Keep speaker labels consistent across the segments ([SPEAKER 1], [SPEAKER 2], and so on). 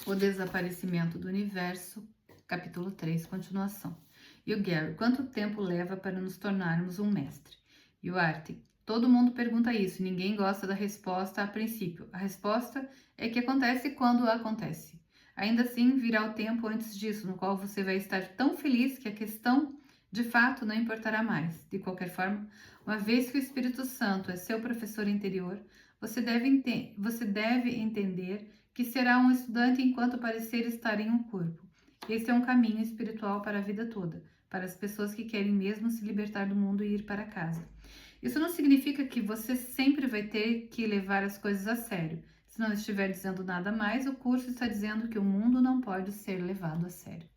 [SPEAKER 1] O Desaparecimento do Universo, capítulo 3, continuação. E o Gary, quanto tempo leva para nos tornarmos um mestre? E o Artie, todo mundo pergunta isso e ninguém gosta da resposta a princípio. A resposta é que acontece quando acontece. Ainda assim, virá o tempo antes disso, no qual você vai estar tão feliz que a questão, de fato, não importará mais. De qualquer forma, uma vez que o Espírito Santo é seu professor interior, você deve entender que será um estudante enquanto parecer estar em um corpo. Esse é um caminho espiritual para a vida toda, para as pessoas que querem mesmo se libertar do mundo e ir para casa. Isso não significa que você sempre vai ter que levar as coisas a sério. Se não estiver dizendo nada mais, o curso está dizendo que o mundo não pode ser levado a sério.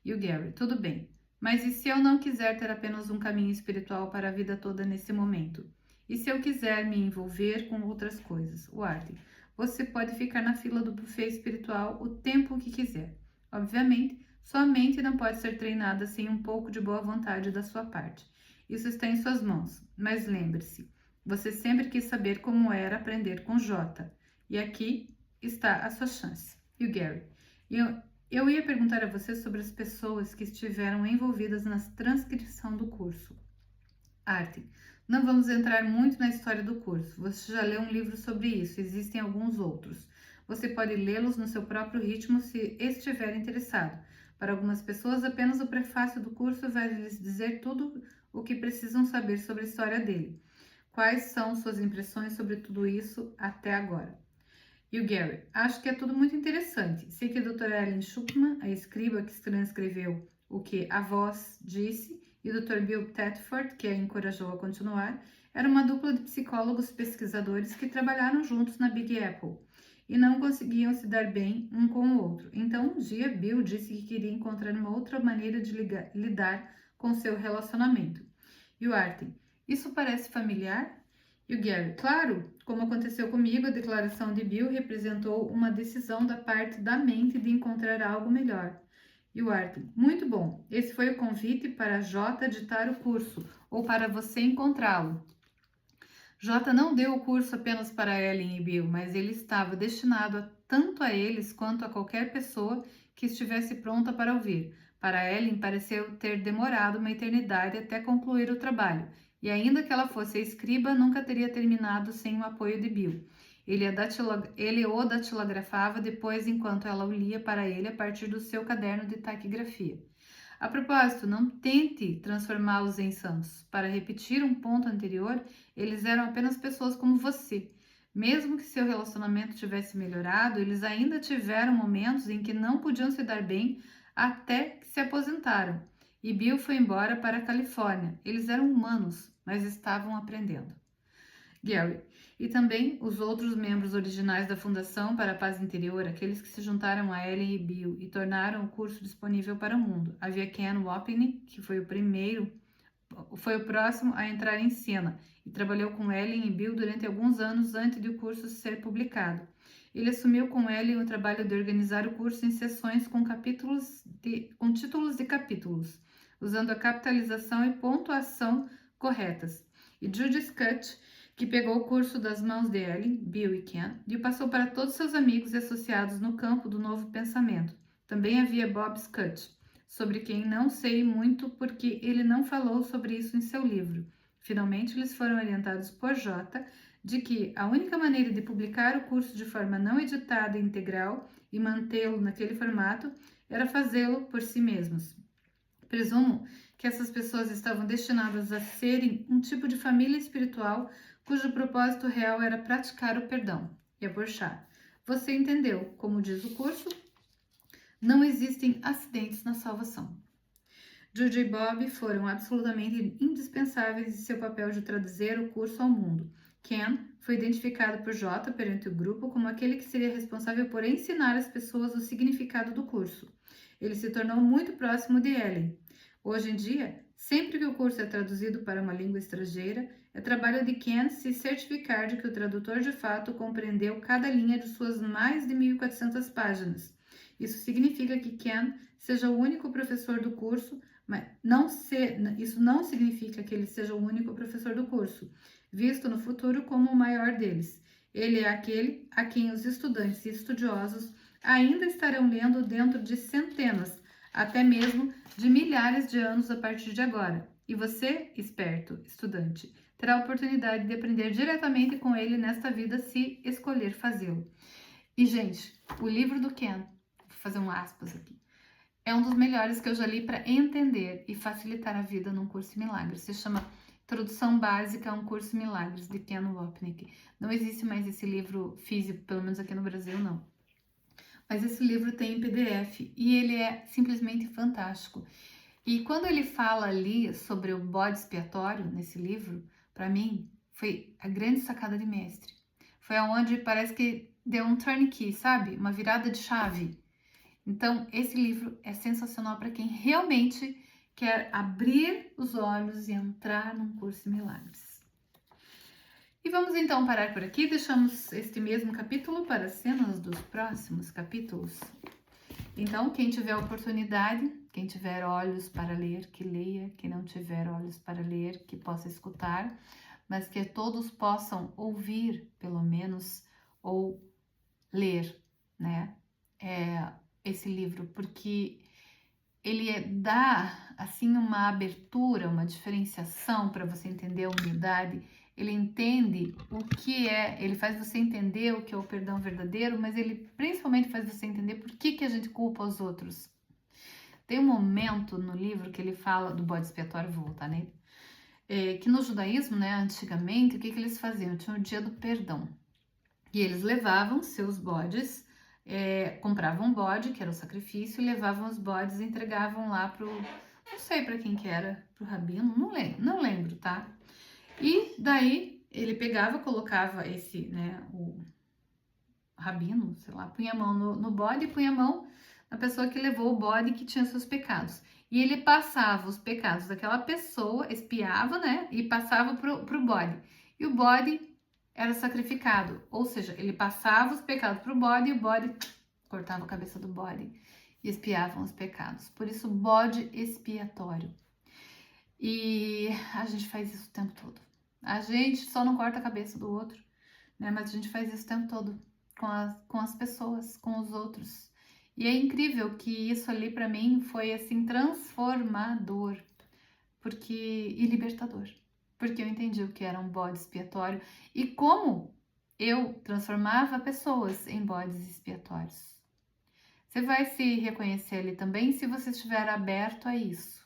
[SPEAKER 1] E o Gary, tudo bem, mas e se eu não quiser ter apenas um caminho espiritual para a vida toda nesse momento? E se eu quiser me envolver com outras coisas? O Artie, você pode ficar na fila do buffet espiritual o tempo que quiser. Obviamente, sua mente não pode ser treinada sem um pouco de boa vontade da sua parte. Isso está em suas mãos, mas lembre-se, você sempre quis saber como era aprender com J. E aqui está a sua chance. E o Gary, eu ia perguntar a você sobre as pessoas que estiveram envolvidas na transcrição do curso. Artie, não vamos entrar muito na história do curso. Você já leu um livro sobre isso, existem alguns outros. Você pode lê-los no seu próprio ritmo se estiver interessado. Para algumas pessoas, apenas o prefácio do curso vai lhes dizer tudo o que precisam saber sobre a história dele. Quais são suas impressões sobre tudo isso até agora? E o Gary, acho que é tudo muito interessante. Sei que a doutora Ellen Schuckman, a escriba que transcreveu o que a voz disse, e o Dr. Bill Thetford, que a encorajou a continuar, era uma dupla de psicólogos pesquisadores que trabalharam juntos na Big Apple e não conseguiam se dar bem um com o outro. Então, um dia, Bill disse que queria encontrar uma outra maneira de lidar com seu relacionamento. E o Artie, isso parece familiar? E o Gary, claro, como aconteceu comigo, a declaração de Bill representou uma decisão da parte da mente de encontrar algo melhor. E o Artie, muito bom, esse foi o convite para J ditar o curso, ou para você encontrá-lo. J não deu o curso apenas para Ellen e Bill, mas ele estava destinado tanto a eles quanto a qualquer pessoa que estivesse pronta para ouvir. Para Ellen, pareceu ter demorado uma eternidade até concluir o trabalho, e ainda que ela fosse a escriba, nunca teria terminado sem o apoio de Bill. Ele o datilografava depois enquanto ela o lia para ele a partir do seu caderno de taquigrafia. A propósito, não tente transformá-los em santos. Para repetir um ponto anterior, eles eram apenas pessoas como você. Mesmo que seu relacionamento tivesse melhorado, eles ainda tiveram momentos em que não podiam se dar bem até que se aposentaram. E Bill foi embora para a Califórnia. Eles eram humanos, mas estavam aprendendo. Gary, e também os outros membros originais da Fundação para a Paz Interior, aqueles que se juntaram a Ellen e Bill e tornaram o curso disponível para o mundo. Havia Ken Wapnick, que foi o próximo a entrar em cena e trabalhou com Ellen e Bill durante alguns anos antes de o curso ser publicado. Ele assumiu com Ellen o trabalho de organizar o curso em sessões com títulos de capítulos, usando a capitalização e pontuação corretas. E Judy Scott, que pegou o curso das mãos de Ellen, Bill e Ken e o passou para todos seus amigos e associados no campo do novo pensamento. Também havia Bob Scott, sobre quem não sei muito porque ele não falou sobre isso em seu livro. Finalmente, eles foram orientados por J de que a única maneira de publicar o curso de forma não editada e integral e mantê-lo naquele formato era fazê-lo por si mesmos. Presumo que essas pessoas estavam destinadas a serem um tipo de família espiritual cujo propósito real era praticar o perdão. E a Borchardt, você entendeu, como diz o curso, não existem acidentes na salvação. Judy e Bob foram absolutamente indispensáveis em seu papel de traduzir o curso ao mundo. Ken foi identificado por J perante o grupo como aquele que seria responsável por ensinar às pessoas o significado do curso. Ele se tornou muito próximo de Ellen. Hoje em dia, sempre que o curso é traduzido para uma língua estrangeira, é trabalho de Ken se certificar de que o tradutor de fato compreendeu cada linha de suas mais de 1.400 páginas. Isso significa que Ken seja o único professor do curso, mas isso não significa que ele seja o único professor do curso, visto no futuro como o maior deles. Ele é aquele a quem os estudantes e estudiosos ainda estarão lendo dentro de centenas, até mesmo de milhares de anos a partir de agora. E você, esperto estudante, terá a oportunidade de aprender diretamente com ele nesta vida se escolher fazê-lo. E, gente, o livro do Ken, vou fazer um aspas aqui, é um dos melhores que eu já li para entender e facilitar a vida num curso em milagres. Se chama Introdução Básica a um Curso em Milagres, de Ken Wapnick. Não existe mais esse livro físico, pelo menos aqui no Brasil, não. Mas esse livro tem em PDF e ele é simplesmente fantástico. E quando ele fala ali sobre o bode expiatório nesse livro, para mim foi a grande sacada de mestre. Foi aonde parece que deu um turn key, sabe? Uma virada de chave. Então, esse livro é sensacional para quem realmente quer abrir os olhos e entrar num curso em milagres. E vamos então parar por aqui, deixamos este mesmo capítulo para as cenas dos próximos capítulos. Então, quem tiver oportunidade, quem tiver olhos para ler, que leia, quem não tiver olhos para ler, que possa escutar, mas que todos possam ouvir, pelo menos, ou ler, né, esse livro, porque ele dá, assim, uma abertura, uma diferenciação para você entender a unidade. Ele entende o que é, ele faz você entender o que é o perdão verdadeiro, mas ele principalmente faz você entender por que a gente culpa os outros. Tem um momento no livro que ele fala do bode expiatório, vou voltar nele, que no judaísmo, né, antigamente, o que eles faziam? Tinha o dia do perdão. E eles levavam seus bodes, compravam um bode, que era o sacrifício, e levavam os bodes e entregavam lá pro, não sei para quem que era, pro rabino, não lembro, tá? E daí ele pegava, colocava esse, né, o rabino, sei lá, punha a mão no bode e punha a mão na pessoa que levou o bode que tinha seus pecados. E ele passava os pecados daquela pessoa, espiava, né, e passava pro bode. E o bode era sacrificado, ou seja, ele passava os pecados pro bode e o bode cortava a cabeça do bode e expiavam os pecados. Por isso, bode expiatório. E a gente faz isso o tempo todo. A gente só não corta a cabeça do outro, né? Mas a gente faz isso o tempo todo com as pessoas, com os outros. E é incrível que isso ali para mim foi assim transformador, e libertador, porque eu entendi o que era um bode expiatório e como eu transformava pessoas em bodes expiatórios. Você vai se reconhecer ali também se você estiver aberto a isso.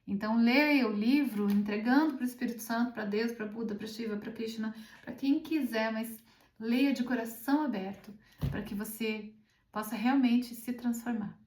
[SPEAKER 1] Então, leia o livro entregando para o Espírito Santo, para Deus, para Buda, para Shiva, para Krishna, para quem quiser, mas leia de coração aberto para que você possa realmente se transformar.